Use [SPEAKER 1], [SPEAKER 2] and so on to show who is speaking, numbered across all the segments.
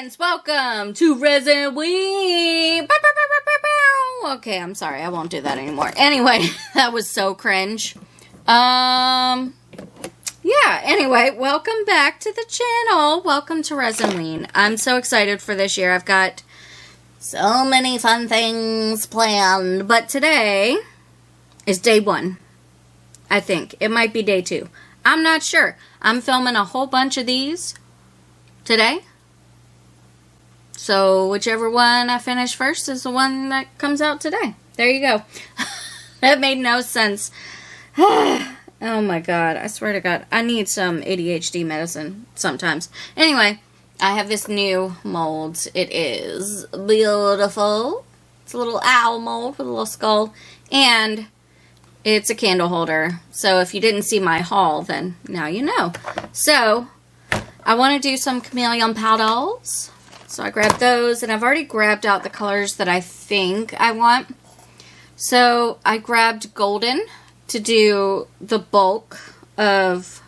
[SPEAKER 1] friends, welcome to Resinween. Okay, I'm sorry, I won't do that anymore. Anyway, that was so cringe. Yeah, anyway, welcome back to the channel. Welcome to Resinween. I'm so excited for this year. I've got so many fun things planned, but today is day 1. I think. It might be day 2. I'm not sure. I'm filming a whole bunch of these today. So whichever one I finish first is the one that comes out today. There you go. That made no sense. Oh my god. I swear to god. I need some ADHD medicine sometimes. Anyway, I have this new mold. It is beautiful. It's a little owl mold with a little skull. And it's a candle holder. So if you didn't see my haul, then now you know. So I want to do some chameleon petals. So I grabbed those, and I've already grabbed out the colors that I think I want. So I grabbed golden to do the bulk of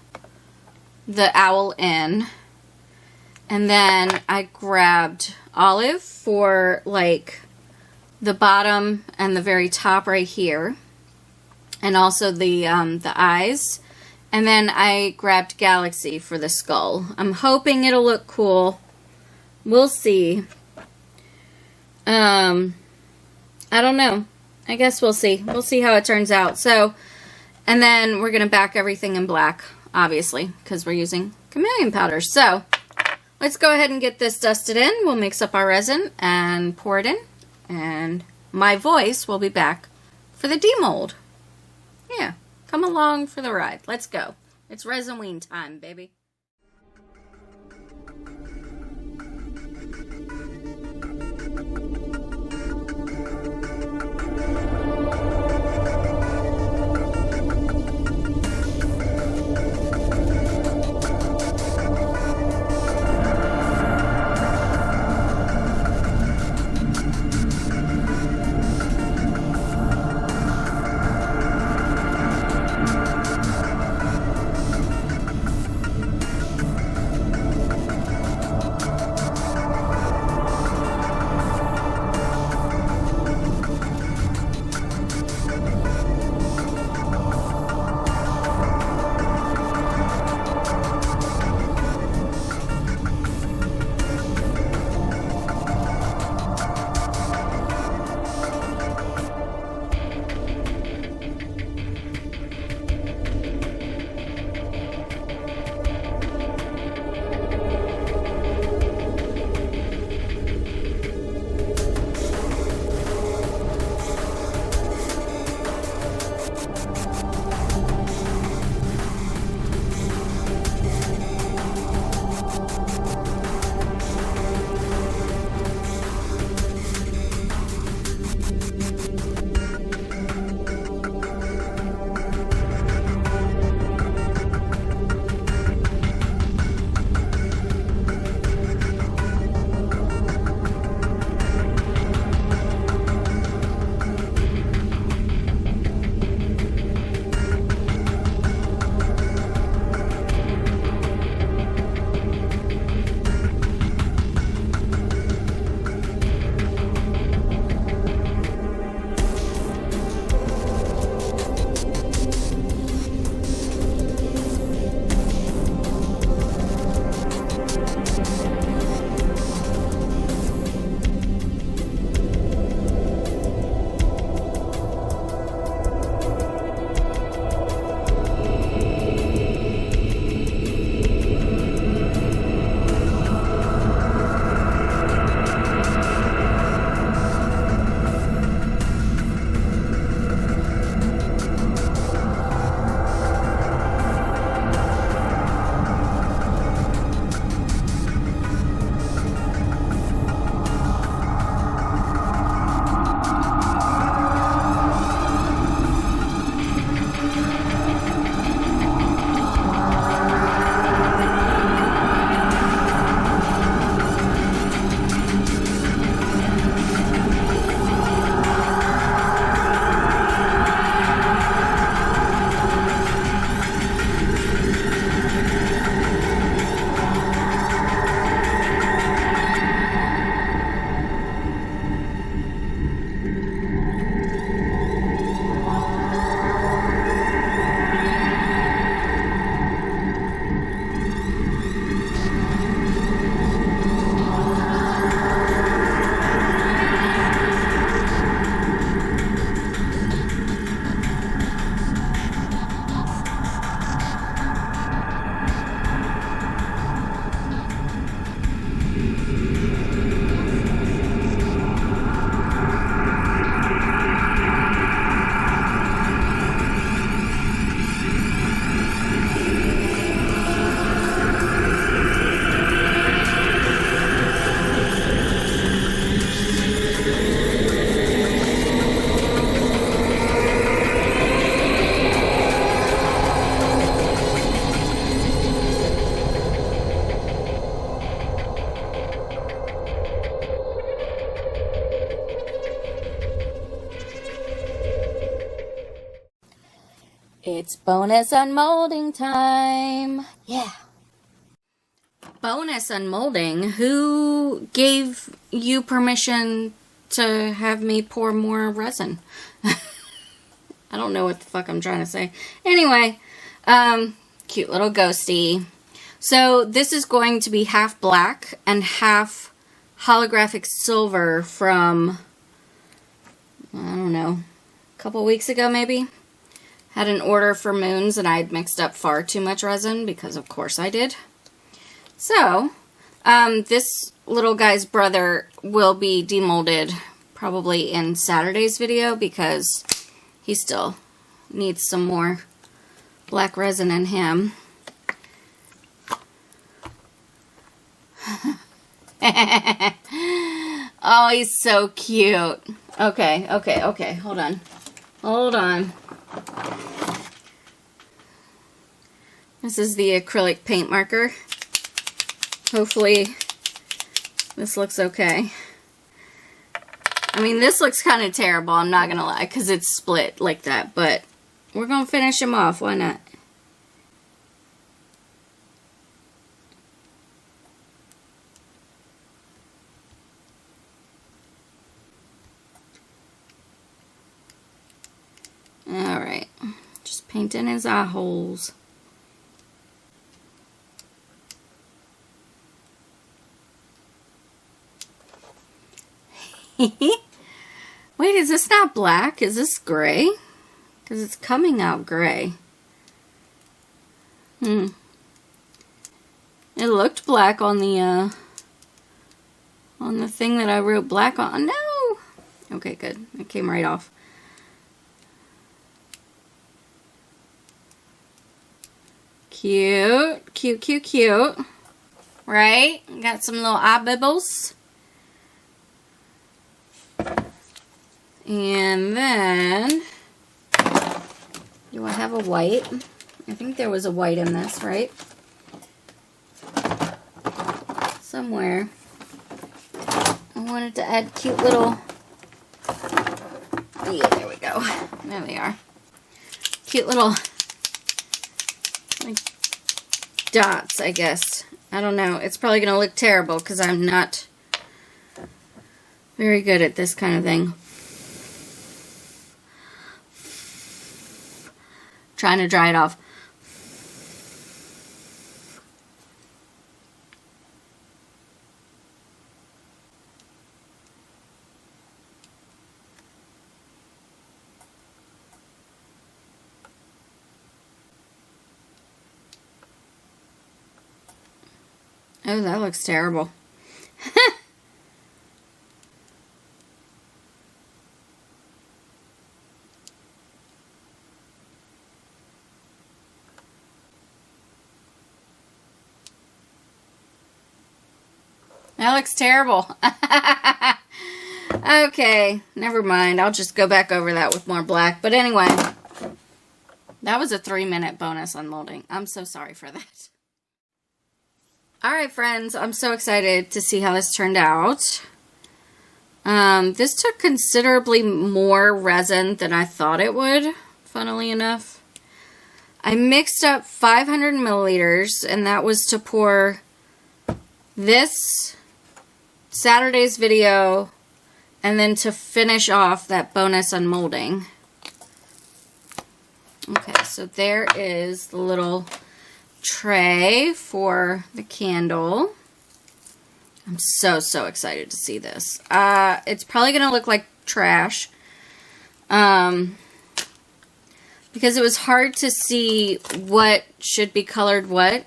[SPEAKER 1] the owl in. And then I grabbed olive for like the bottom and the very top right here. And also the eyes. And then I grabbed Galaxy for the skull. I'm hoping it'll look cool. We'll see. I don't know. I guess we'll see. We'll see how it turns out. So, and then we're going to back everything in black, obviously, because we're using chameleon powder. So, let's go ahead and get this dusted in. We'll mix up our resin and pour it in. And my voice will be back for the demold. Yeah, come along for the ride. Let's go. It's Resinween time, baby. It's bonus unmolding time. Yeah. Bonus unmolding. Who gave you permission to have me pour more resin? I don't know what the fuck I'm trying to say. Anyway, cute little ghosty. So this is going to be half black and half holographic silver from, I don't know, a couple weeks ago maybe. Had an order for moons and I had mixed up far too much resin because of course I did. So, this little guy's brother will be demolded probably in Saturday's video because he still needs some more black resin in him. Oh, he's so cute. Okay, hold on. Hold on. This is the acrylic paint marker. Hopefully this looks okay. I mean, this looks kind of terrible, I'm not gonna lie, because it's split like that, but we're gonna finish him off, why not? Alright, just painting his eye holes. Wait, is this not black? Is this gray? Because it's coming out gray. It looked black on the thing that I wrote black on. No! Okay, good. It came right off. Cute. Cute, cute, cute. Right? Got some little eye bibbles. And then, do I have a white? I think there was a white in this, right? Somewhere. I wanted to add cute little, yeah, there we go. There they are. Cute little, like, dots, I guess. I don't know. It's probably going to look terrible because I'm not very good at this kind of thing. Trying to dry it off. Oh, that looks terrible. That looks terrible. Okay, never mind. I'll just go back over that with more black. But anyway, that was a 3-minute bonus unmolding. I'm so sorry for that. Alright, friends. I'm so excited to see how this turned out. This took considerably more resin than I thought it would, funnily enough. I mixed up 500 milliliters, and that was to pour this Saturday's video, and then to finish off that bonus unmolding. Okay, so there is the little tray for the candle. I'm so excited to see this. It's probably gonna look like trash, because it was hard to see what should be colored what.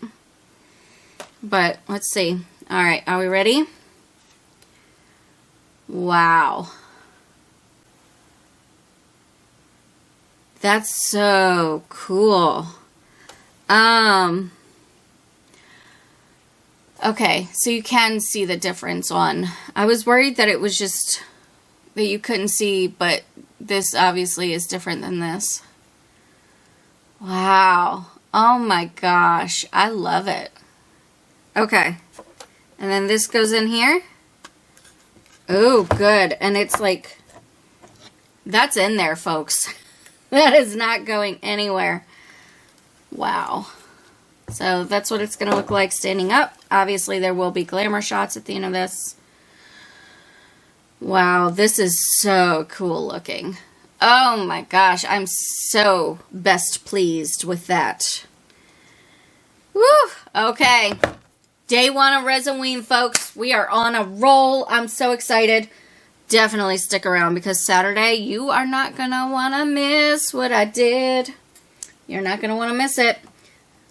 [SPEAKER 1] But let's see. All right, are we ready? Wow. That's so cool. Okay, so you can see the difference on. I was worried that it was just that you couldn't see, but this obviously is different than this. Wow. Oh my gosh. I love it. Okay. And then this goes in here. Oh, good. And it's like, that's in there, folks. That is not going anywhere. Wow. So that's what it's going to look like standing up. Obviously, there will be glamour shots at the end of this. Wow, this is so cool looking. Oh my gosh, I'm so best pleased with that. Woo! Okay. Day 1 of Resinween, folks. We are on a roll. I'm so excited. Definitely stick around because Saturday, you are not going to want to miss what I did. You're not going to want to miss it.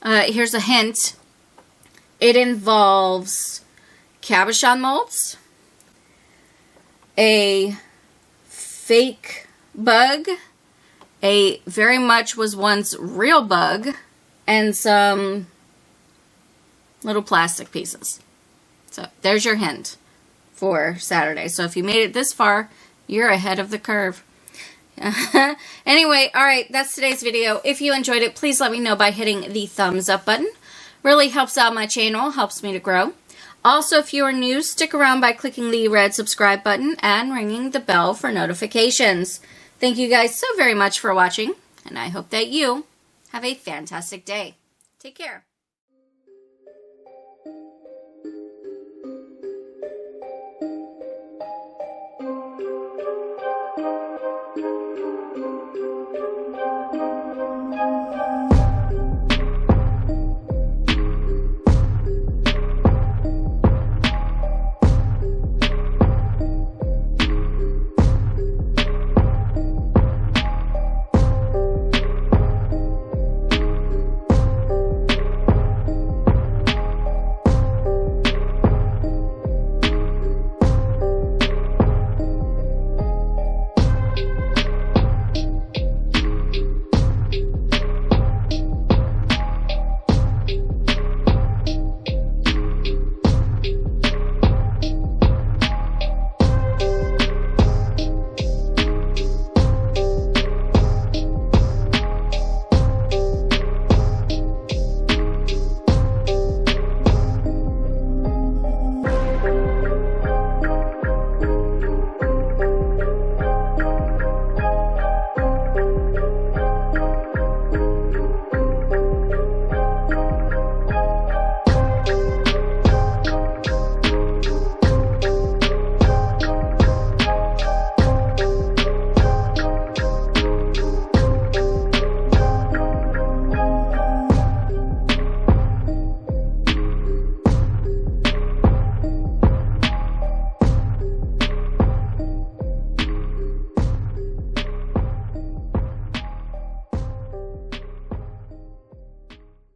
[SPEAKER 1] Here's a hint. It involves cabochon molds, a fake bug, a very much was once real bug, and some little plastic pieces. So there's your hint for Saturday. So if you made it this far, you're ahead of the curve. Anyway, alright, that's today's video. If you enjoyed it, please let me know by hitting the thumbs up button. Really helps out my channel, helps me to grow. Also, if you are new, stick around by clicking the red subscribe button and ringing the bell for notifications. Thank you guys so very much for watching, and I hope that you have a fantastic day. Take care.